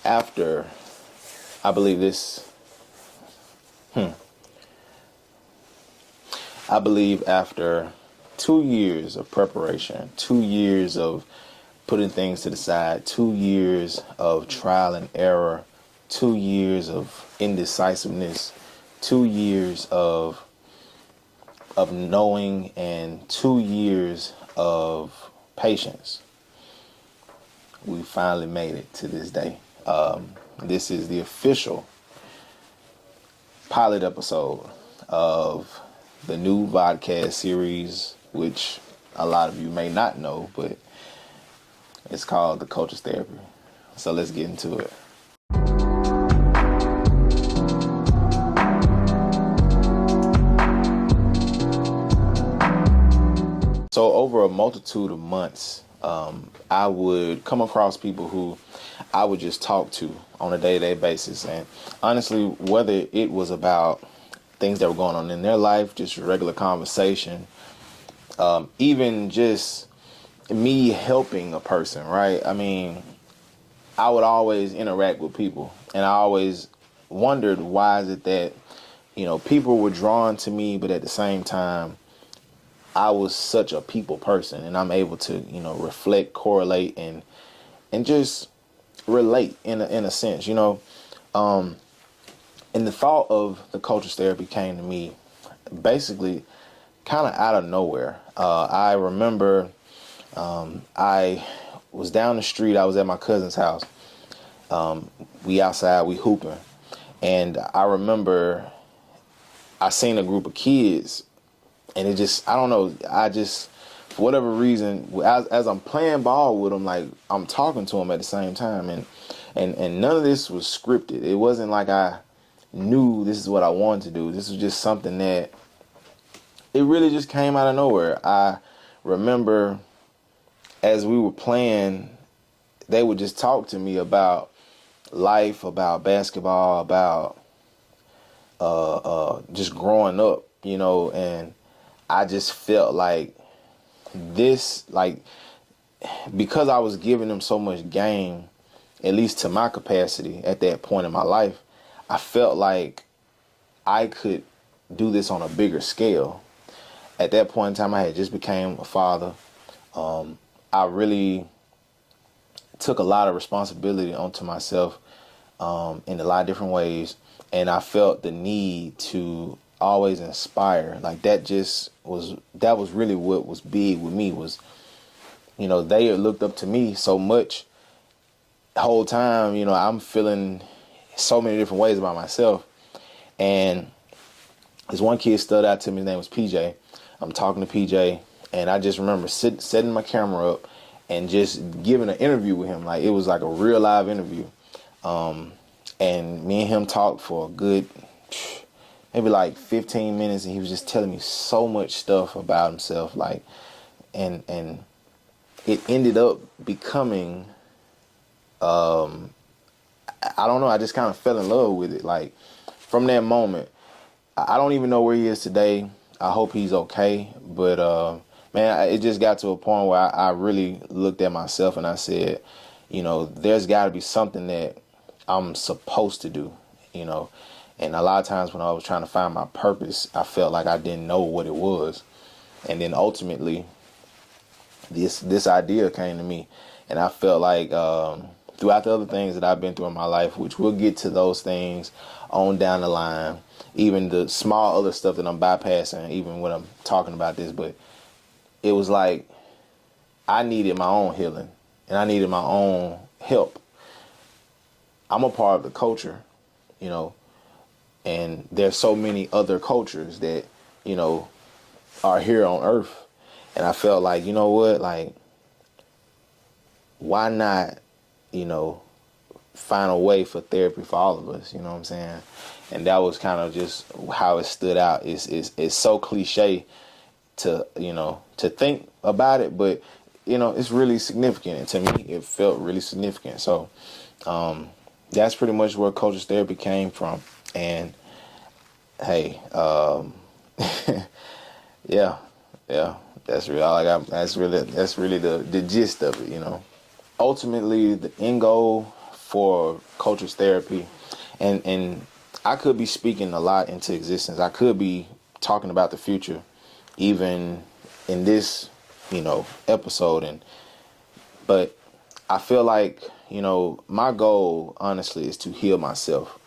after, I believe this, I believe after 2 years of preparation, 2 years of putting things to the side, 2 years of trial and error, 2 years of indecisiveness, 2 years of knowing, and 2 years of patience, we finally made it to this day. This is the official pilot episode of the new vodcast series, which a lot of you may not know, but it's called The Coach's Therapy. So let's get into it. So over a multitude of months, I would come across people who I would just talk to on a day-to-day basis. And honestly, whether it was about things that were going on in their life, just regular conversation, even just me helping a person, right? I mean, I would always interact with people, and I always wondered, why is it that, people were drawn to me, but at the same time, I was such a people person, and I'm able to, reflect, correlate, and just relate in a sense, And the thought of the coach's therapy came to me basically kind of out of nowhere. I remember I was down the street. I was at my cousin's house. We outside, we hooping. And I remember I seen a group of kids, and it just, I don't know, for whatever reason, as I'm playing ball with them, like I'm talking to them at the same time. And none of this was scripted. It wasn't like I knew this is what I wanted to do. This was just something that it really just came out of nowhere. I remember as we were playing, they would just talk to me about life, about basketball, about just growing up, and I just felt like this, like, because I was giving them so much game, at least to my capacity at that point in my life, I felt like I could do this on a bigger scale. At that point in time, I had just became a father. I really took a lot of responsibility onto myself in a lot of different ways, and I felt the need to always inspire. Like that was really what was big with me, was, they had looked up to me so much the whole time. I'm feeling so many different ways about myself. And this one kid stood out to me. His name was PJ. I'm talking to PJ, and I just remember setting my camera up and just giving an interview with him. Like it was like a real live interview. And me and him talked for a good, maybe like 15 minutes, and he was just telling me so much stuff about himself. Like, and it ended up becoming, I don't know, I just kind of fell in love with it. Like from that moment, I don't even know where he is today. I hope he's okay. But, man, it just got to a point where I really looked at myself and I said, there's got to be something that I'm supposed to do, And a lot of times when I was trying to find my purpose, I felt like I didn't know what it was. And then ultimately, this idea came to me, and I felt like throughout the other things that I've been through in my life, which we'll get to those things on down the line, even the small other stuff that I'm bypassing, even when I'm talking about this, but it was like I needed my own healing, and I needed my own help. I'm a part of the culture, and there's so many other cultures that, are here on earth. And I felt like, you know what, like, why not, find a way for therapy for all of us, you know what I'm saying? And that was kind of just how it stood out. It's so cliche to, to think about it, but, it's really significant. And to me, it felt really significant. So that's pretty much where coach's therapy came from. And hey, yeah, that's really all I got. That's really the gist of it, Ultimately, the end goal for coach's therapy, and I could be speaking a lot into existence. I could be talking about the future, even in this, episode. But I feel like, my goal, honestly, is to heal myself.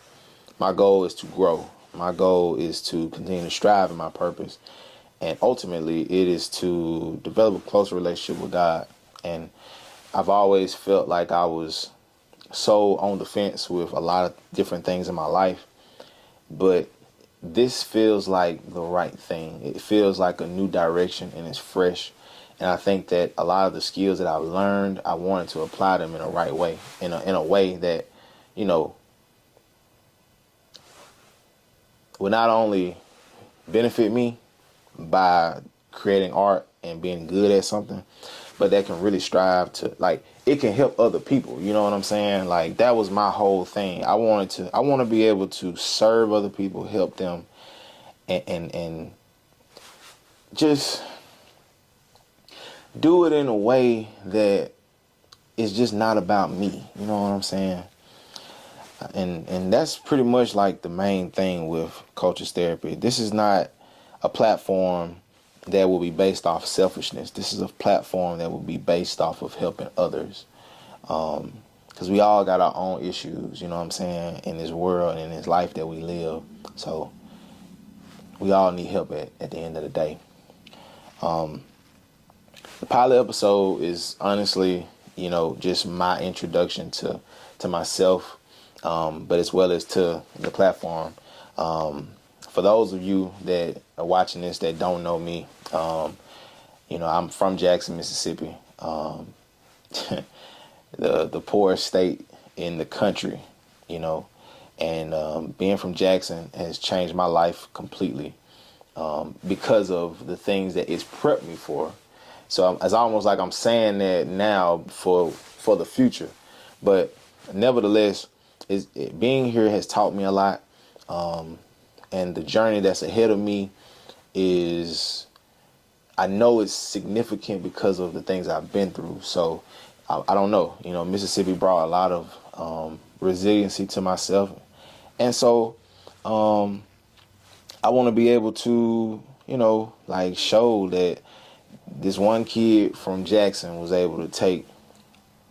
My goal is to grow. My goal is to continue to strive in my purpose. And ultimately, it is to develop a closer relationship with God. And I've always felt like I was so on the fence with a lot of different things in my life. But this feels like the right thing. It feels like a new direction, and it's fresh. And I think that a lot of the skills that I've learned, I wanted to apply them in a right way, in a way that, will not only benefit me by creating art and being good at something, but that can really strive to, like, it can help other people. You know what I'm saying? Like, that was my whole thing. I want to be able to serve other people, help them, and just do it in a way that is just not about me. You know what I'm saying? And that's pretty much like the main thing with coach's therapy. This is not a platform that will be based off selfishness. This is a platform that will be based off of helping others. Because we all got our own issues, you know what I'm saying, in this world and in this life that we live. So we all need help at the end of the day. The pilot episode is honestly, just my introduction to myself, but as well as to the platform. For those of you that are watching this that don't know me, I'm from Jackson, Mississippi, the poorest state in the country, and being from Jackson has changed my life completely because of the things that it's prepped me for. So it's almost like I'm saying that now for the future, but nevertheless, being here has taught me a lot. And the journey that's ahead of me is, I know it's significant because of the things I've been through. So I don't know, Mississippi brought a lot of resiliency to myself. And so I want to be able to, show that this one kid from Jackson was able to take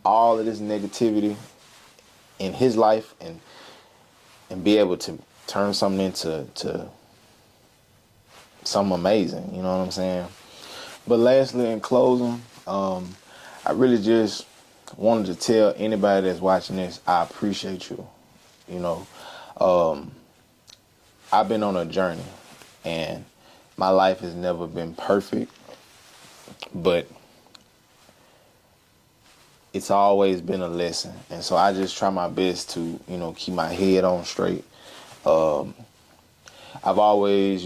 all of this negativity in his life and be able to turn something into something amazing. You know what I'm saying? But lastly, in closing, I really just wanted to tell anybody that's watching this, I appreciate you. I've been on a journey, and my life has never been perfect, but it's always been a lesson. And so I just try my best to, keep my head on straight. I've always,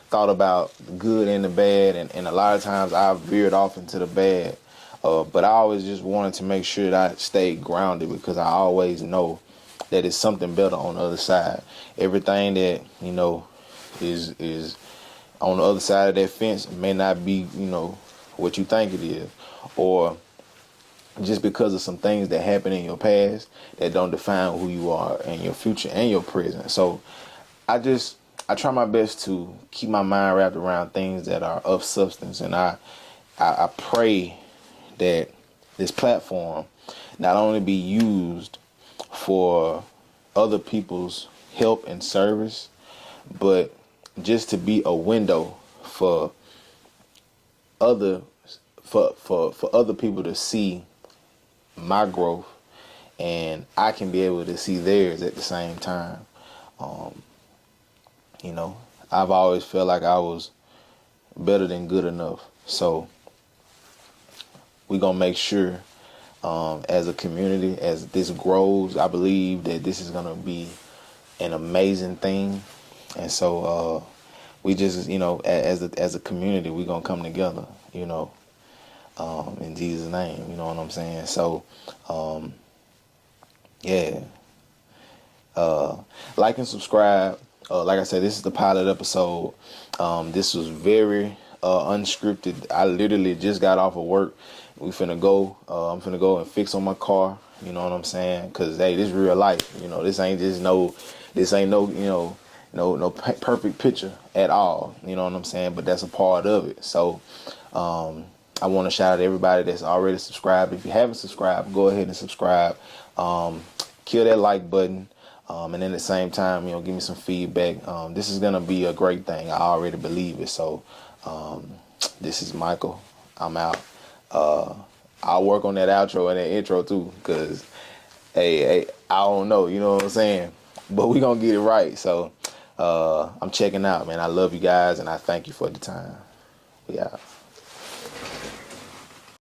thought about the good and the bad, and a lot of times I've veered off into the bad. But I always just wanted to make sure that I stayed grounded, because I always know that it's something better on the other side. Everything that, is on the other side of that fence may not be, what you think it is. Or just because of some things that happen in your past that don't define who you are in your future and your present. So I try my best to keep my mind wrapped around things that are of substance. And I pray that this platform not only be used for other people's help and service, but just to be a window for other people to see my growth, and I can be able to see theirs at the same time. I've always felt like I was better than good enough. So we're going to make sure, as a community, as this grows, I believe that this is going to be an amazing thing. And so we just, as a community, we're going to come together, in Jesus' name, you know what I'm saying? So, yeah. Like and subscribe. Like I said, this is the pilot episode. This was very unscripted. I literally just got off of work. We finna go. I'm finna go and fix on my car You know what I'm saying? Cause hey, this is real life. You know, this ain't no, no perfect picture at all. You know what I'm saying? But that's a part of it. So, I want to shout out to everybody that's already subscribed. If you haven't subscribed, go ahead and subscribe. Kill that like button. And then at the same time, give me some feedback. This is gonna be a great thing. I already believe it. So, this is Michael. I'm out. I'll work on that outro and that intro too, cause hey, I don't know, you know what I'm saying? But we gonna get it right. So, I'm checking out, man. I love you guys, and I thank you for the time. We out.